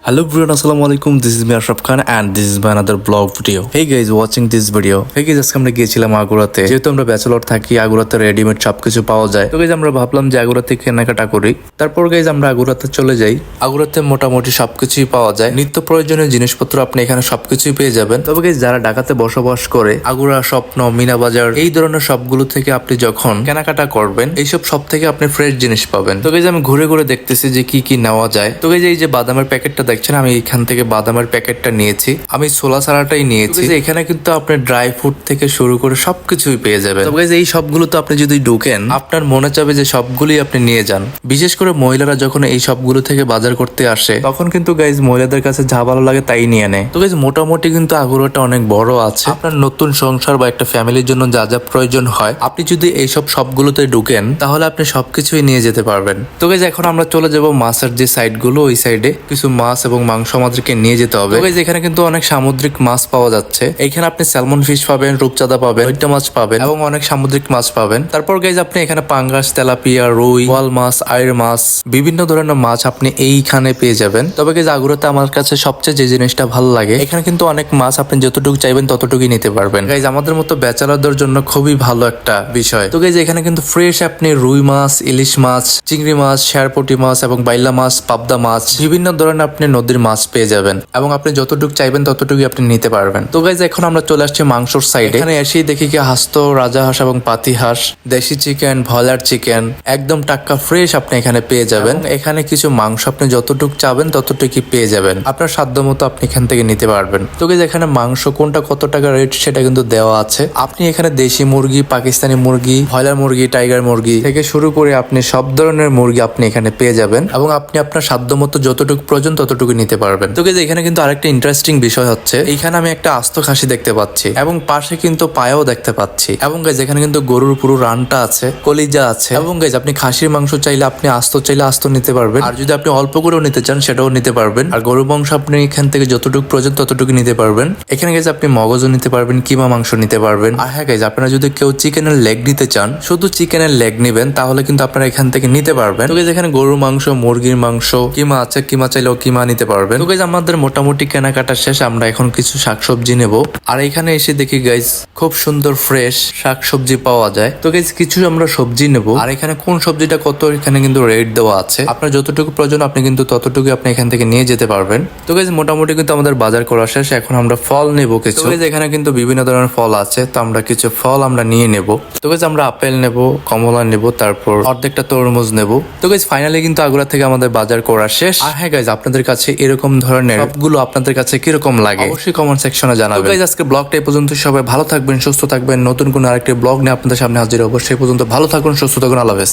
Hello everyone, Assalamualaikum. This is me Ashraf Khan and this is my another vlog video. Hey guys, watching this video. Hey guys, আজকে আমরা গিয়েছিলাম আগুরাতে। যেহেতু আমরা bachelor থাকি, আগুরাতে readymade সবকিছু পাওয়া যায়। তো গাইজ আমরা ভাবলাম যে আগুরাতে কেনাকাটা করি। তারপর গাইজ আমরা আগুরাতে চলে যাই। আগুরাতে মোটামুটি সবকিছুই পাওয়া যায়। নিত্য প্রয়োজনীয় জিনিসপত্র আপনি এখানে সবকিছুই পেয়ে যাবেন। তবে গাইজ যারা ঢাকাতে বসবাস করে, আগুরা, স্বপ্ন, মিনা বাজার এই ধরনের সবগুলো থেকে আপনি যখন কেনাকাটা করবেন, এইসব সব থেকে আপনি ফ্রেশ জিনিস পাবেন। তো গাইজ আমি ঘুরে ঘুরে দেখতেছি যে কি কি নেওয়া যায়। তো গাইজ এই যে বাদামের প্যাকেটটা দেখছেন, আমি এখান থেকে বাদামের প্যাকেটটা নিয়েছি। আমি ছোলা ছাড়াটাই নিয়েছি। এখানে কিন্তু আপনি ড্রাই ফ্রুট থেকে শুরু করে সবকিছুই পেয়ে যাবেন। তবে এই সবগুলো তো আপনি যদি ঢুকেন, আপনার মনে চাবে যে সবগুলোই আপনি নিয়ে যান। বিশেষ করে মহিলারা যখন এই সবগুলো থেকে বাজার করতে আসে, তখন কিন্তু গাইজ মহিলাদের কাছে যা ভালো লাগে তাই নিয়ে নেয়। তো গাইজ মোটামুটি কিন্তু আগুরাটা অনেক বড় আছে। আপনার নতুন সংসার বা একটা ফ্যামিলির জন্য যা যা প্রয়োজন হয়, আপনি যদি এইসব সবগুলোতে ঢুকেন, তাহলে আপনি সবকিছুই নিয়ে যেতে পারবেন। তো গাইজ এখন আমরা চলে যাব মাছের যে সাইড গুলো, ওই সাইডে কিছু মাছ এবং মাংস আমাদেরকে নিয়ে যেতে হবে। এখানে কিন্তু অনেক সামুদ্রিক মাছ পাওয়া যাচ্ছে। এখানে আপনি স্যালমন ফিশ পাবেন, রূপচাঁদা পাবেন, ওইটা মাছ পাবেন এবং অনেক সামুদ্রিক মাছ পাবেন। তারপর গাইজ আপনি এখানে পাঙ্গাস, তেলাপিয়া, রুই, বোয়াল মাছ, আইর মাছ, বিভিন্ন ধরনের মাছ আপনি এইখানে পেয়ে যাবেন। তবে গাইজ আগুরাতে আমার কাছে সবচেয়ে যে জিনিসটা ভালো লাগে, এখানে কিন্তু অনেক মাছ আপনি যতটুকু চাইবেন ততটুকুই নিতে পারবেন। গাইজ আমাদের মতো ব্যাচেলারদের জন্য খুবই ভালো একটা বিষয়। তো গাইজ এখানে কিন্তু ফ্রেশ আপনি রুই মাছ, ইলিশ মাছ, চিংড়ি মাছ, শেরপটি মাছ এবং বাইলা মাছ, পাবদা মাছ, বিভিন্ন ধরনের আপনি নদীর মাছ পেয়ে যাবেন এবং আপনি যতটুকু চাইবেন ততটুকুই আপনি নিতে পারবেন। তো গাইজ এখন আমরা চলে আসছি মাংসর সাইডে। এখানে এসেই দেখি কি হাঁস, রাজা হাঁস এবং পাতি হাঁস, দেশি চিকেন, ব্রয়লার চিকেন, একদম টাটকা ফ্রেশ আপনি এখানে পেয়ে যাবেন। এখানে কিছু মাংস আপনি যতটুকু চাবেন ততটুকুই পেয়ে যাবেন। আপনার সাধ্য মতো আপনি এখান থেকে নিতে পারবেন। তো গাইজ এখানে মাংস কোনটা কত টাকা রেট সেটা কিন্তু দেওয়া আছে। আপনি এখানে দেশি মুরগি, পাকিস্তানি মুরগি, ব্রয়লার মুরগি, টাইগার মুরগি থেকে শুরু করে আপনি সব ধরনের মুরগি আপনি এখানে পেয়ে যাবেন এবং আপনি আপনার সাধ্য মতো যতটুকু প্রয়োজন ততটুকু নিতে পারবেন। তো গাইজ এখানে কিন্তু আরেকটা ইন্টারেস্টিং বিষয় হচ্ছে, এইখানে আমি একটা আস্ত খাসি দেখতে পাচ্ছি এবং পাশে কিন্তু পায়াও দেখতে পাচ্ছি এবং গাইজ এখানে কিন্তু গরুর পুরো রানটা আছে, কলিজা আছে এবং গাইজ আপনি খাসির মাংস চাইলে আপনি আস্ত চাইলে আস্ত নিতে পারবেন, আর যদি আপনি অল্প করেও নিতে চান সেটাও নিতে পারবেন। আর গরুর মাংস আপনি এখান থেকে যতটুকু প্রয়োজন ততটুকু নিতে পারবেন। এখানে গাইজ আপনি মগজও নিতে পারবেন, কিমা মাংস নিতে পারবেন। আর হ্যাঁ গাইজ, আপনারা যদি কেউ চিকেনের লেগ নিতে চান, শুধু চিকেনের লেগ নেবেন, তাহলে কিন্তু আপনারা এখান থেকে নিতে পারবেন। তো গাইজ এখানে গরুর মাংস, মুরগির মাংস, কিমা আছে, কিমা চাইলেও কিমা নিতে পারবেন। তো গাইজ আমাদের মোটামুটি কেনাকাটা শেষ। আমরা এখন কিছু শাকসবজি নেব। আর এখানে এসে দেখি গাইজ খুব সুন্দর ফ্রেশ শাকসবজি পাওয়া যায়। তো গাইজ কিছু আমরা সবজি নেব। আর এখানে কোন সবজিটা কত, এখানে কিন্তু রেট দেওয়া আছে। আপনার যতটুকু প্রয়োজন আপনি কিন্তু ততটুকু আপনি এখান থেকে নিয়ে যেতে পারবেন। তো গাইজ মোটামুটি কিন্তু আমাদের বাজার করা শেষ। এখন আমরা ফল নেব কিছু। গাইজ এখানে কিন্তু বিভিন্ন ধরনের ফল আছে, তো আমরা কিছু ফল আমরা নিয়ে নেব। তো গাইজ আমরা আপেল নেব, কমলা নেব, তারপর অর্ধেকটা তরমুজ নেব। তো গাইজ ফাইনালি কিন্তু আগুরা থেকে আমাদের বাজার করা শেষ। আর হ্যাঁ গাইজ, আপনাদের কাছে এরকম ধরনের সবগুলো আপনাদের কাছে কিরকম লাগে অবশ্যই কমেন্ট সেকশনে জানাবেন। গাইজ আজকে ব্লগটা এই পর্যন্ত। সবাই ভালো থাকবেন, সুস্থ থাকবেন। নতুন কোনো আরেকটি ব্লগ নিয়ে আপনাদের সামনে হাজির হবো। সেই পর্যন্ত ভালো থাকুন, সুস্থ থাকুন, আল্লাহ হাফেজ।